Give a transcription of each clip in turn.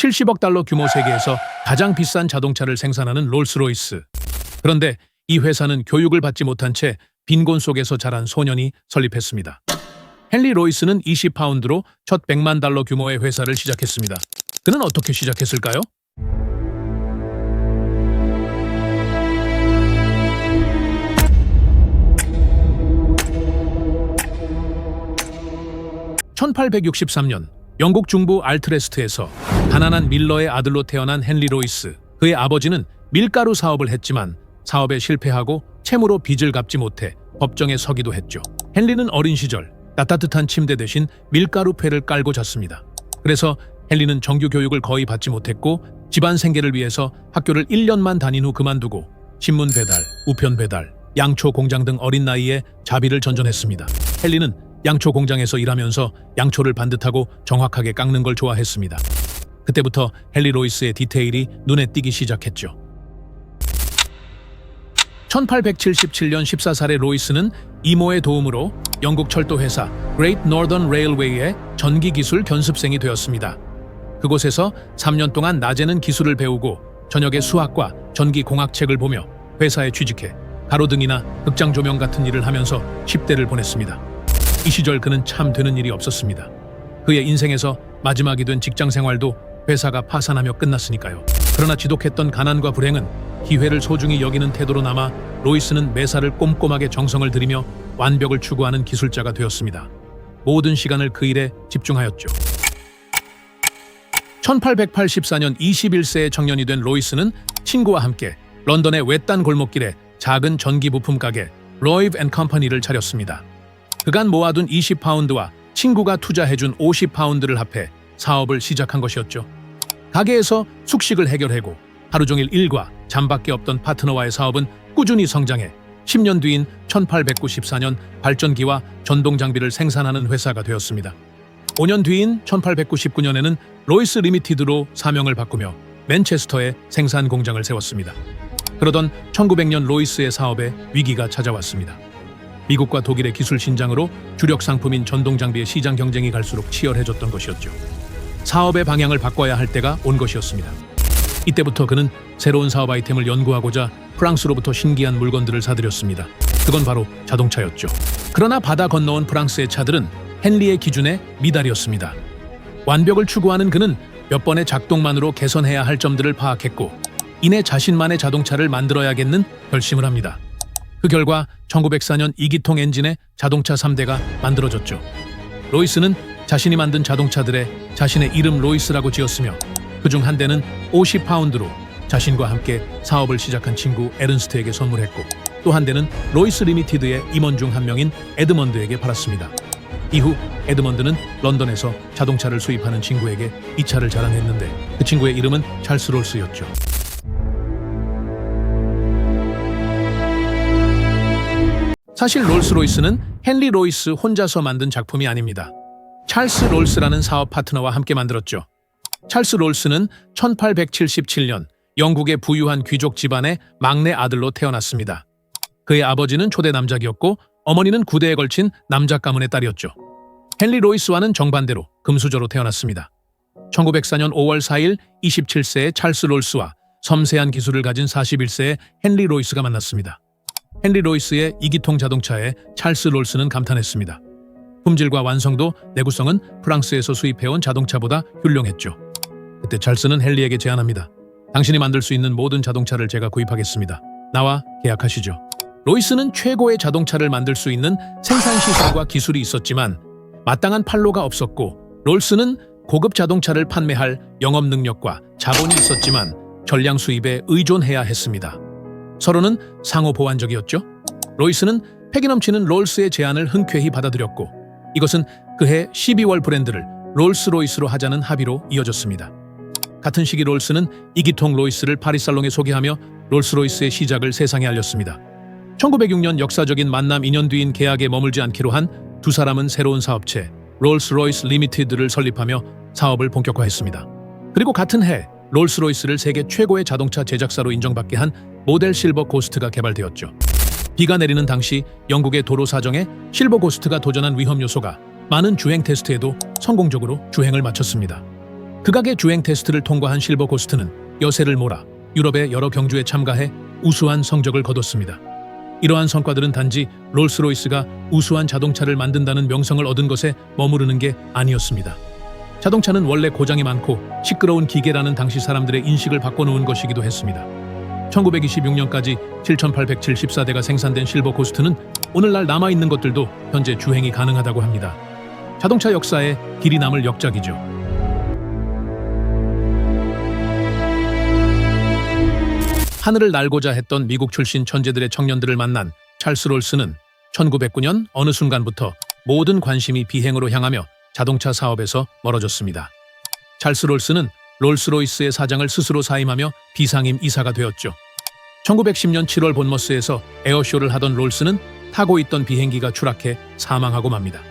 70억 달러 규모 세계에서 가장 비싼 자동차를 생산하는 롤스로이스. 그런데 이 회사는 교육을 받지 못한 채 빈곤 속에서 자란 소년이 설립했습니다. 헨리 로이스는 20파운드로 첫 100만 달러 규모의 회사를 시작했습니다. 그는 어떻게 시작했을까요? (1863년) 영국 중부 알트레스트에서 가난한 밀러의 아들로 태어난 헨리 로이스. 그의 아버지는 밀가루 사업을 했지만 사업에 실패하고 채무로 빚을 갚지 못해 법정에 서기도 했죠. 헨리는 어린 시절 따뜻한 침대 대신 밀가루 패를 깔고 잤습니다. 그래서 헨리는 정규 교육을 거의 받지 못했고 집안 생계를 위해서 학교를 1년만 다닌 후 그만두고 신문 배달, 우편 배달, 양초 공장 등 어린 나이에 자비를 전전했습니다. 헨리는 양초 공장에서 일하면서 양초를 반듯하고 정확하게 깎는 걸 좋아했습니다. 그때부터 헨리 로이스의 디테일이 눈에 띄기 시작했죠. 1877년 14살의 로이스는 이모의 도움으로 영국 철도 회사 Great Northern Railway의 전기 기술 견습생이 되었습니다. 그곳에서 3년 동안 낮에는 기술을 배우고 저녁에 수학과 전기 공학책을 보며 회사에 취직해 가로등이나 극장 조명 같은 일을 하면서 10대를 보냈습니다. 이 시절 그는 참 되는 일이 없었습니다. 그의 인생에서 마지막이 된 직장 생활도 회사가 파산하며 끝났으니까요. 그러나 지독했던 가난과 불행은 기회를 소중히 여기는 태도로 남아 로이스는 매사를 꼼꼼하게 정성을 들이며 완벽을 추구하는 기술자가 되었습니다. 모든 시간을 그 일에 집중하였죠. 1884년 21세의 청년이 된 로이스는 친구와 함께 런던의 외딴 골목길에 작은 전기 부품 가게 로이브 앤 컴퍼니를 차렸습니다. 그간 모아둔 20파운드와 친구가 투자해준 50파운드를 합해 사업을 시작한 것이었죠. 가게에서 숙식을 해결하고 하루 종일 일과 잠밖에 없던 파트너와의 사업은 꾸준히 성장해 10년 뒤인 1894년 발전기와 전동 장비를 생산하는 회사가 되었습니다. 5년 뒤인 1899년에는 로이스 리미티드로 사명을 바꾸며 맨체스터에 생산 공장을 세웠습니다. 그러던 1900년 로이스의 사업에 위기가 찾아왔습니다. 미국과 독일의 기술 신장으로 주력 상품인 전동 장비의 시장 경쟁이 갈수록 치열해졌던 것이었죠. 사업의 방향을 바꿔야 할 때가 온 것이었습니다. 이때부터 그는 새로운 사업 아이템을 연구하고자 프랑스로부터 신기한 물건들을 사들였습니다. 그건 바로 자동차였죠. 그러나 바다 건너온 프랑스의 차들은 헨리의 기준에 미달이었습니다. 완벽을 추구하는 그는 몇 번의 작동만으로 개선해야 할 점들을 파악했고 이내 자신만의 자동차를 만들어야겠는 결심을 합니다. 그 결과 1904년 2기통 엔진의 자동차 3대가 만들어졌죠. 로이스는 자신이 만든 자동차들에 자신의 이름 로이스라고 지었으며 그중 한 대는 50파운드로 자신과 함께 사업을 시작한 친구 에른스트에게 선물했고 또 한 대는 로이스 리미티드의 임원 중 한 명인 에드먼드에게 팔았습니다. 이후 에드먼드는 런던에서 자동차를 수입하는 친구에게 이 차를 자랑했는데 그 친구의 이름은 찰스 롤스였죠. 사실 롤스로이스는 헨리 로이스 혼자서 만든 작품이 아닙니다. 찰스 롤스라는 사업 파트너와 함께 만들었죠. 찰스 롤스는 1877년 영국의 부유한 귀족 집안의 막내 아들로 태어났습니다. 그의 아버지는 초대 남작이었고 어머니는 9대에 걸친 남작 가문의 딸이었죠. 헨리 로이스와는 정반대로 금수저로 태어났습니다. 1904년 5월 4일 27세의 찰스 롤스와 섬세한 기술을 가진 41세의 헨리 로이스가 만났습니다. 헨리 로이스의 2기통 자동차에 찰스 롤스는 감탄했습니다. 품질과 완성도, 내구성은 프랑스에서 수입해온 자동차보다 훌륭했죠. 그때 찰스는 헨리에게 제안합니다. 당신이 만들 수 있는 모든 자동차를 제가 구입하겠습니다. 나와 계약하시죠. 로이스는 최고의 자동차를 만들 수 있는 생산시설과 기술이 있었지만 마땅한 판로가 없었고 롤스는 고급 자동차를 판매할 영업 능력과 자본이 있었지만 전량 수입에 의존해야 했습니다. 서로는 상호 보완적이었죠. 로이스는 패기 넘치는 롤스의 제안을 흔쾌히 받아들였고 이것은 그해 12월 브랜드를 롤스로이스로 하자는 합의로 이어졌습니다. 같은 시기 롤스는 2기통 로이스를 파리살롱에 소개하며 롤스로이스의 시작을 세상에 알렸습니다. 1906년 역사적인 만남 2년 뒤인 계약에 머물지 않기로 한 두 사람은 새로운 사업체 롤스로이스 리미티드를 설립하며 사업을 본격화했습니다. 그리고 같은 해 롤스로이스를 세계 최고의 자동차 제작사로 인정받게 한 모델 실버 고스트가 개발되었죠. 비가 내리는 당시 영국의 도로 사정에 실버 고스트가 도전한 위험 요소가 많은 주행 테스트에도 성공적으로 주행을 마쳤습니다. 극악의 주행 테스트를 통과한 실버 고스트는 여세를 몰아 유럽의 여러 경주에 참가해 우수한 성적을 거뒀습니다. 이러한 성과들은 단지 롤스로이스가 우수한 자동차를 만든다는 명성을 얻은 것에 머무르는 게 아니었습니다. 자동차는 원래 고장이 많고 시끄러운 기계라는 당시 사람들의 인식을 바꿔놓은 것이기도 했습니다. 1926년까지 7,874대가 생산된 실버 고스트는 오늘날 남아있는 것들도 현재 주행이 가능하다고 합니다. 자동차 역사에 길이 남을 역작이죠. 하늘을 날고자 했던 미국 출신 천재들의 청년들을 만난 찰스 롤스는 1909년 어느 순간부터 모든 관심이 비행으로 향하며 자동차 사업에서 멀어졌습니다. 찰스 롤스는 롤스로이스의 사장을 스스로 사임하며 비상임 이사가 되었죠. 1910년 7월 본머스에서 에어쇼를 하던 롤스는 타고 있던 비행기가 추락해 사망하고 맙니다.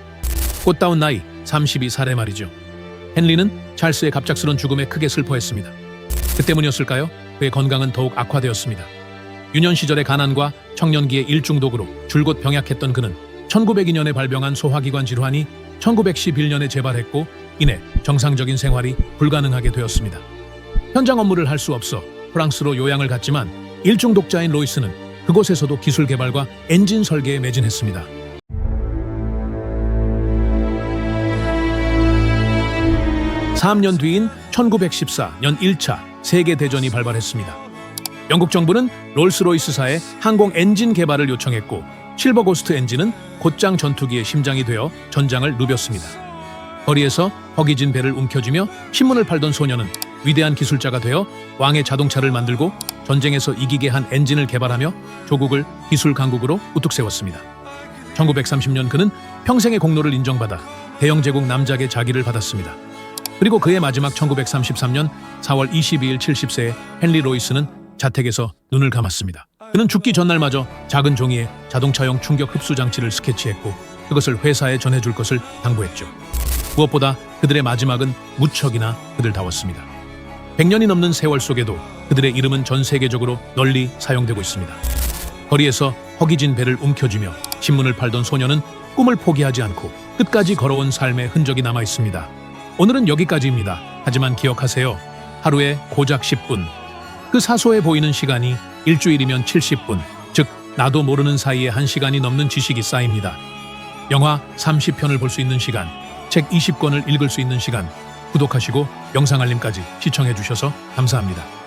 꽃다운 나이 32살에 말이죠. 헨리는 찰스의 갑작스런 죽음에 크게 슬퍼했습니다. 그 때문이었을까요? 그의 건강은 더욱 악화되었습니다. 유년 시절의 가난과 청년기의 일중독으로 줄곧 병약했던 그는 1902년에 발병한 소화기관 질환이 1911년에 재발했고 이내 정상적인 생활이 불가능하게 되었습니다. 현장 업무를 할 수 없어 프랑스로 요양을 갔지만 일중독자인 로이스는 그곳에서도 기술 개발과 엔진 설계에 매진했습니다. (3년) 뒤인 1914년 1차 세계대전이 발발했습니다. 영국 정부는 롤스로이스사에 항공 엔진 개발을 요청했고 실버 고스트 엔진은 곧장 전투기의 심장이 되어 전장을 누볐습니다. 거리에서 허기진 배를 움켜쥐며 신문을 팔던 소녀는 위대한 기술자가 되어 왕의 자동차를 만들고 전쟁에서 이기게 한 엔진을 개발하며 조국을 기술 강국으로 우뚝 세웠습니다. 1930년 그는 평생의 공로를 인정받아 대영제국 남작의 자기를 받았습니다. 그리고 그의 마지막 1933년 4월 22일 70세의 헨리 로이스는 자택에서 눈을 감았습니다. 그는 죽기 전날마저 작은 종이에 자동차용 충격 흡수 장치를 스케치했고 그것을 회사에 전해줄 것을 당부했죠. 무엇보다 그들의 마지막은 무척이나 그들다웠습니다. 100년이 넘는 세월 속에도 그들의 이름은 전 세계적으로 널리 사용되고 있습니다. 거리에서 허기진 배를 움켜쥐며 신문을 팔던 소녀는 꿈을 포기하지 않고 끝까지 걸어온 삶의 흔적이 남아 있습니다. 오늘은 여기까지입니다. 하지만 기억하세요. 하루에 고작 10분. 그 사소해 보이는 시간이 일주일이면 70분, 즉 나도 모르는 사이에 1시간이 넘는 지식이 쌓입니다. 영화 30편을 볼 수 있는 시간, 책 20권을 읽을 수 있는 시간, 구독하시고 영상 알림까지 시청해 주셔서 감사합니다.